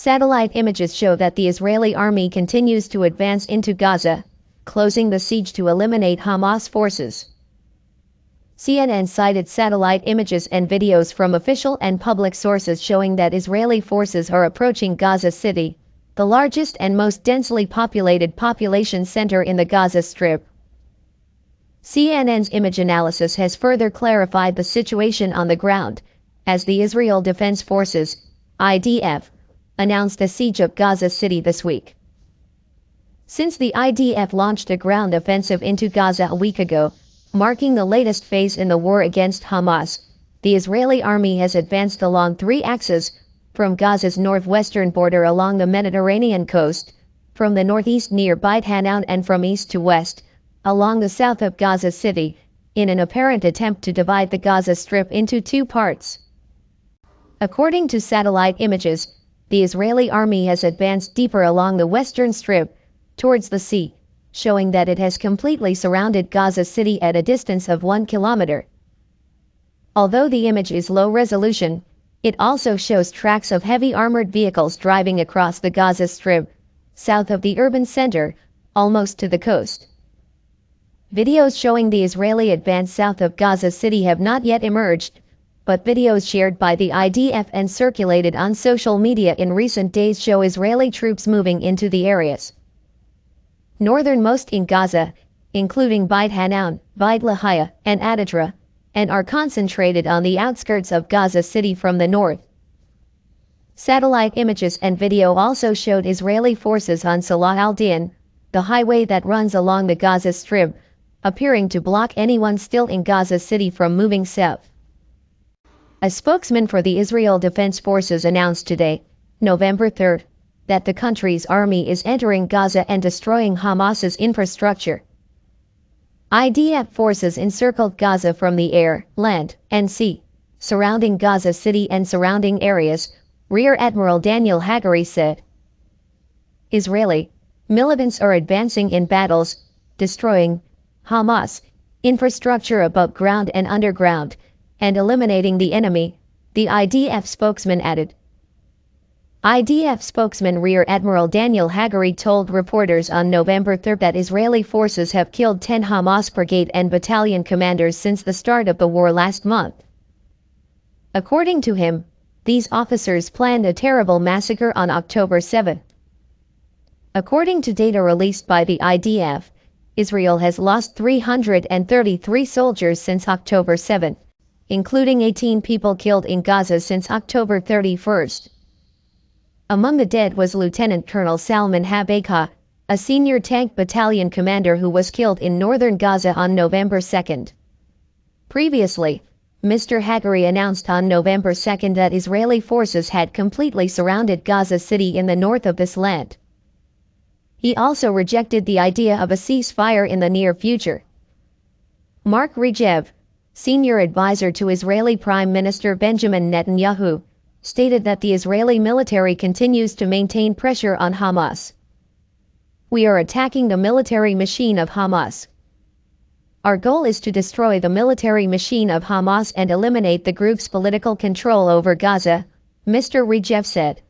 Satellite images show that the Israeli army continues to advance into Gaza, closing the siege to eliminate Hamas forces. CNN cited satellite images and videos from official and public sources showing that Israeli forces are approaching Gaza City, the largest and most densely populated population center in the Gaza Strip. CNN's image analysis has further clarified the situation on the ground, as the Israel Defense Forces, IDF, announced a siege of Gaza City this week. Since the IDF launched a ground offensive into Gaza a week ago, marking the latest phase in the war against Hamas, the Israeli army has advanced along three axes, from Gaza's northwestern border along the Mediterranean coast, from the northeast near Beit Hanun, and from east to west, along the south of Gaza City, in an apparent attempt to divide the Gaza Strip into two parts. According to satellite images, the Israeli army has advanced deeper along the western strip, towards the sea, showing that it has completely surrounded Gaza City at a distance of 1 kilometer. Although the image is low resolution, it also shows tracks of heavy armored vehicles driving across the Gaza Strip, south of the urban center, almost to the coast. Videos showing the Israeli advance south of Gaza City have not yet emerged, but videos shared by the IDF and circulated on social media in recent days show Israeli troops moving into the areas northernmost in Gaza, including Beit Hanun, Beit Lahia, and Adadra, and are concentrated on the outskirts of Gaza City from the north. Satellite images and video also showed Israeli forces on Salah al-Din, the highway that runs along the Gaza Strip, appearing to block anyone still in Gaza City from moving south. A spokesman for the Israel Defense Forces announced today, November 3, that the country's army is entering Gaza and destroying Hamas's infrastructure. IDF forces encircled Gaza from the air, land, and sea, surrounding Gaza City and surrounding areas, Rear Admiral Daniel Hagari said. Israeli militants are advancing in battles, destroying Hamas infrastructure above ground and underground, and eliminating the enemy, the IDF spokesman added. IDF spokesman Rear Admiral Daniel Hagari told reporters on November 3 that Israeli forces have killed 10 Hamas brigade and battalion commanders since the start of the war last month. According to him, these officers planned a terrible massacre on October 7. According to data released by the IDF, Israel has lost 333 soldiers since October 7. Including 18 people killed in Gaza since October 31. Among the dead was Lieutenant Colonel Salman Habeka, a senior tank battalion commander who was killed in northern Gaza on November 2. Previously, Mr. Hagari announced on November 2 that Israeli forces had completely surrounded Gaza City in the north of this land. He also rejected the idea of a ceasefire in the near future. Mark Regev, senior advisor to Israeli Prime Minister Benjamin Netanyahu, stated that the Israeli military continues to maintain pressure on Hamas. We are attacking the military machine of Hamas. Our goal is to destroy the military machine of Hamas and eliminate the group's political control over Gaza, Mr. Regev said.